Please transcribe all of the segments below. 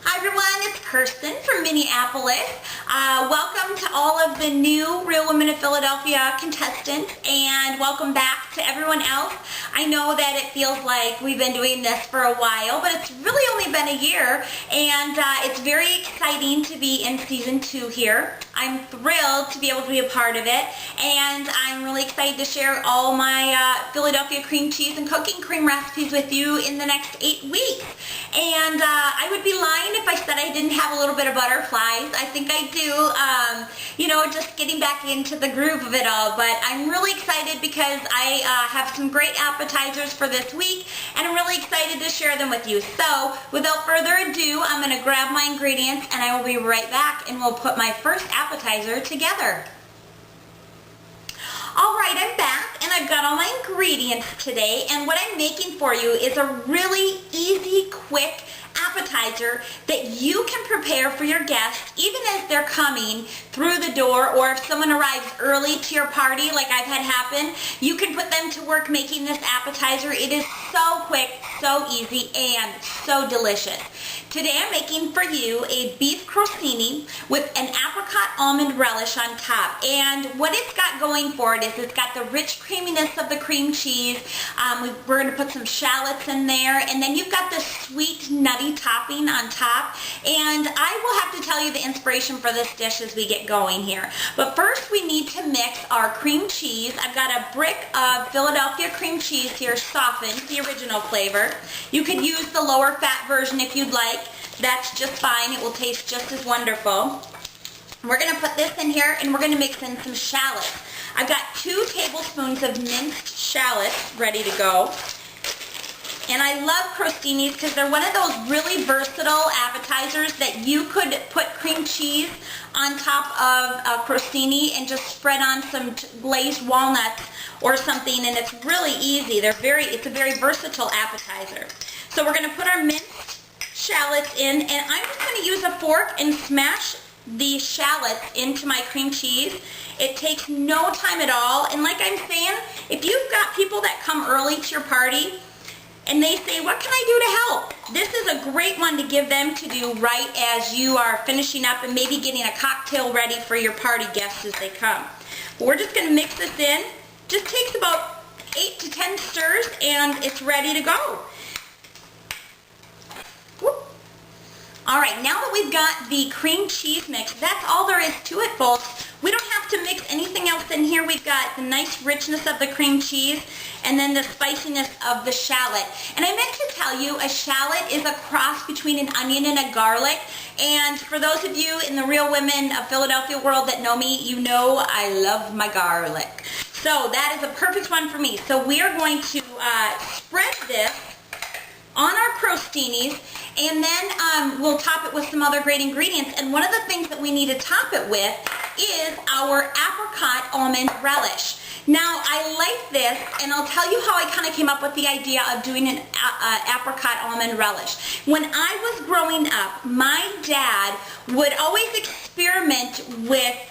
Hi everyone, it's Kirsten from Minneapolis. Welcome to all of the new Real Women of Philadelphia contestants, and welcome back to everyone else. I know that it feels like we've been doing this for a while, but it's really only been a year, and it's very exciting to be in season 2 here. I'm thrilled to be able to be a part of it, and I'm really excited to share all my Philadelphia cream cheese and cooking cream recipes with you in the next 8 weeks. And I would be lying if I said I didn't have a little bit of butterflies. I think I do, just getting back into the groove of it all. But I'm really excited because I have some great appetizers for this week, and I'm really excited to share them with you. So without further ado, I'm going to grab my ingredients and I will be right back, and we'll put my first appetizer together. Alright, I'm back and I've got all my ingredients today, and what I'm making for you is a really easy, quick appetizer that you can prepare for your guests even as they're coming through the door, or if someone arrives early to your party like I've had happen, you can put them to work making this appetizer. It is so quick, so easy, and so delicious. Today I'm making for you a beef crostini with an apricot almond relish on top, and what it's got going for it is it's got the rich creaminess of the cream cheese. We're going to put some shallots in there, and then you've got the sweet nutty topping on top, and I will have to tell you the inspiration for this dish as we get going here. But first we need to mix our cream cheese. I've got a brick of Philadelphia cream cheese here, softened, the original flavor. You could use the lower fat version if you'd like. That's just fine. It will taste just as wonderful. We're going to put this in here, and we're going to mix in some shallots. I've got 2 tablespoons of minced shallots ready to go. And I love crostinis because they're one of those really versatile appetizers that you could put cream cheese on top of a crostini and just spread on some glazed walnuts or something, and it's really easy. It's a very versatile appetizer. So we're going to put our minced shallots in, and I'm just going to use a fork and smash the shallots into my cream cheese. It takes no time at all, and like I'm saying, if you've got people that come early to your party and they say, what can I do to help? This is a great one to give them to do right as you are finishing up and maybe getting a cocktail ready for your party guests as they come. But we're just going to mix this in. Just takes about 8 to 10 stirs and it's ready to go. Alright, now that we've got the cream cheese mix, that's all there is to it, folks. We don't have to mix anything else in here. We've got the nice richness of the cream cheese and then the spiciness of the shallot. And I meant to tell you, a shallot is a cross between an onion and a garlic. And for those of you in the Real Women of Philadelphia world that know me, you know I love my garlic. So that is a perfect one for me. So we are going to spread this on our crostinis, and then we'll top it with some other great ingredients. And one of the things that we need to top it with is our apricot almond relish. Now, I like this, and I'll tell you how I kind of came up with the idea of doing an apricot almond relish. When I was growing up, my dad would always experiment with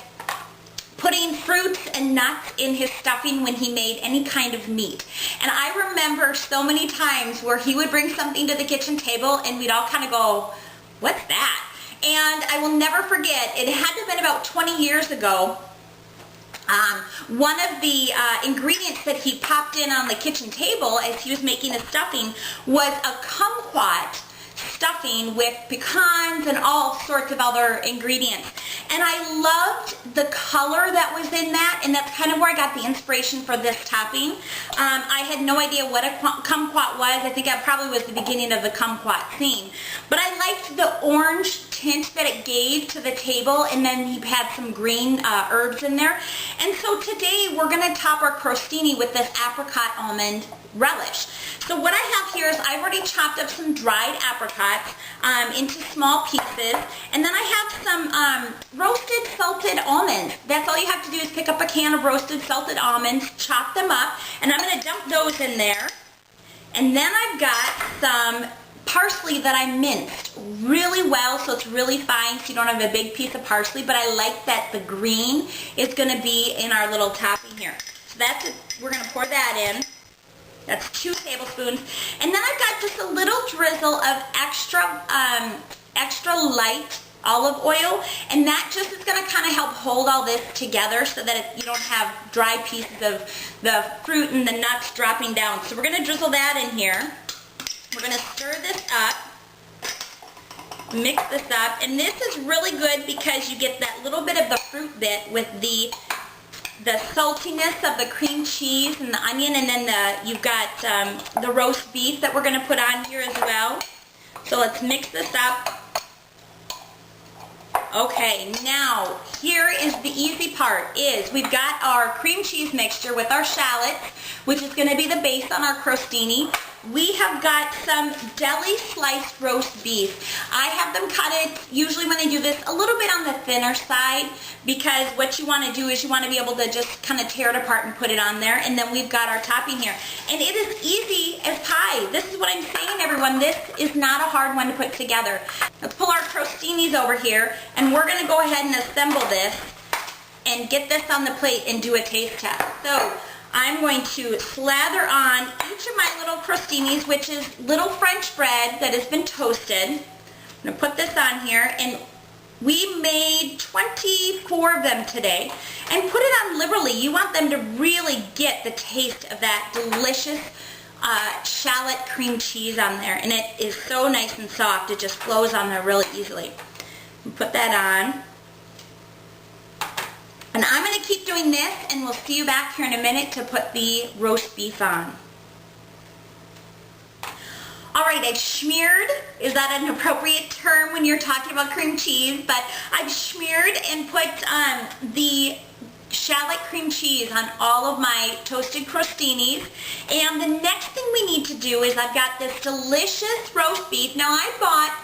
putting fruits and nuts in his stuffing when he made any kind of meat. And I remember so many times where he would bring something to the kitchen table and we'd all kind of go, what's that? And I will never forget, it had to have been about 20 years ago, one of the ingredients that he popped in on the kitchen table as he was making the stuffing was a kumquat stuffing with pecans and all sorts of other ingredients. And I loved the color that was in that, and that's kind of where I got the inspiration for this topping. I had no idea what a kumquat was. I think that probably was the beginning of the kumquat scene. But I liked the orange tint that it gave to the table, and then he had some green herbs in there. And so today we're going to top our crostini with this apricot almond relish. So what I have here is I've already chopped up some dried apricots into small pieces, and then I have some roasted salted almonds. That's all you have to do is pick up a can of roasted salted almonds, chop them up, and I'm going to dump those in there. And then I've got some parsley that I minced really well, so it's really fine, so you don't have a big piece of parsley, but I like that the green is going to be in our little topping here. So that's it. We're going to pour that in. That's 2 tablespoons. And then I've got just a little drizzle of extra extra light olive oil, and that just is going to kind of help hold all this together so that you don't have dry pieces of the fruit and the nuts dropping down. So we're going to drizzle that in here. We're going to stir this up, mix this up, and this is really good because you get that little bit of the fruit bit with the saltiness of the cream cheese and the onion, and then you've got the roast beef that we're going to put on here as well. So let's mix this up. Okay, now here is the easy part, is we've got our cream cheese mixture with our shallots, which is going to be the base on our crostini. We have got some deli sliced roast beef. I have them cut it, usually when they do this, a little bit on the thinner side, because what you want to do is you want to be able to just kind of tear it apart and put it on there. And then we've got our topping here. And it is easy as pie. This is what I'm saying, everyone. This is not a hard one to put together. Let's pull our crostinis over here, and we're going to go ahead and assemble this and get this on the plate and do a taste test. So I'm going to slather on each of my little crostinis, which is little French bread that has been toasted. I'm going to put this on here, and we made 24 of them today. And put it on liberally. You want them to really get the taste of that delicious shallot cream cheese on there. And it is so nice and soft. It just flows on there really easily. Put that on. And I'm going to keep doing this, and we'll see you back here in a minute to put the roast beef on. Alright, I've smeared, is that an appropriate term when you're talking about cream cheese? But I've smeared and put the shallot cream cheese on all of my toasted crostinis. And the next thing we need to do is I've got this delicious roast beef. Now I bought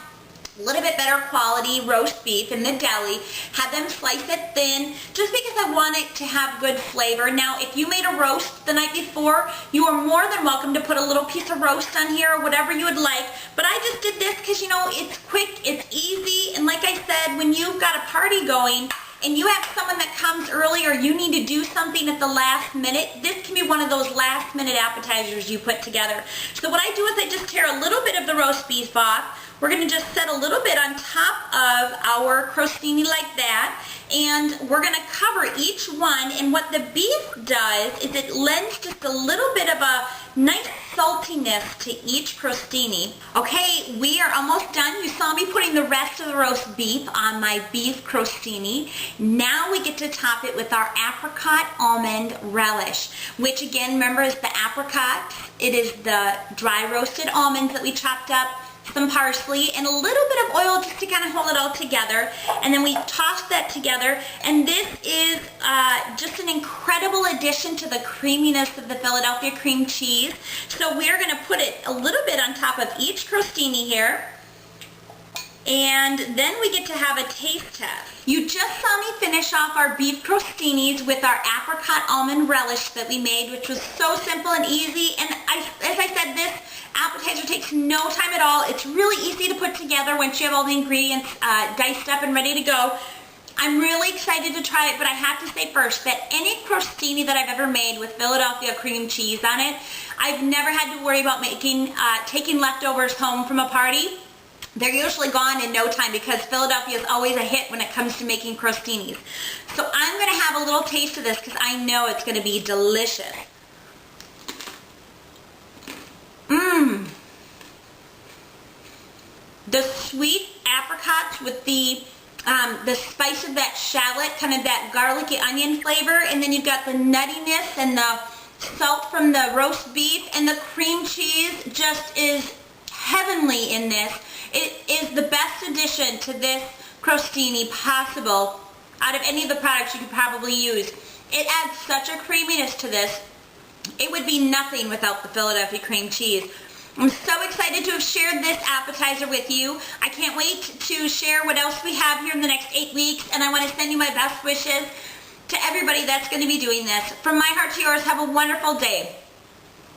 a little bit better quality roast beef in the deli, had them slice it thin just because I want it to have good flavor. Now if you made a roast the night before, you are more than welcome to put a little piece of roast on here or whatever you would like, but I just did this because, you know, it's quick, it's easy, and like I said, when you've got a party going and you have someone that comes early or you need to do something at the last minute, this can be one of those last minute appetizers you put together. So what I do is I just tear a little bit of the roast beef off. We're going to just set a little bit on top of our crostini like that, and we're going to cover each one, and what the beef does is it lends just a little bit of a nice saltiness to each crostini. Okay, we are almost done. You saw me putting the rest of the roast beef on my beef crostini. Now we get to top it with our apricot almond relish, which again, remember, is the apricot. It is the dry roasted almonds that we chopped up, some parsley, and a little bit of oil just to kind of hold it all together. And then we toss that together, and this is just an incredible addition to the creaminess of the Philadelphia cream cheese. So we're going to put it a little bit on top of each crostini here, and then we get to have a taste test. You just saw me finish off our beef crostinis with our apricot almond relish that we made, which was so simple and easy. And as I said, this appetizer takes no time at all. It's really easy to put together once you have all the ingredients diced up and ready to go. I'm really excited to try it, but I have to say first that any crostini that I've ever made with Philadelphia cream cheese on it, I've never had to worry about taking leftovers home from a party. They're usually gone in no time because Philadelphia is always a hit when it comes to making crostinis. So I'm going to have a little taste of this because I know it's going to be delicious. The sweet apricots with the spice of that shallot, kind of that garlicky onion flavor, and then you've got the nuttiness and the salt from the roast beef, and the cream cheese just is heavenly in this. It is the best addition to this crostini possible out of any of the products you could probably use. It adds such a creaminess to this. It would be nothing without the Philadelphia cream cheese. I'm so excited to have shared this appetizer with you. I can't wait to share what else we have here in the next 8 weeks, and I want to send you my best wishes to everybody that's going to be doing this. From my heart to yours, have a wonderful day.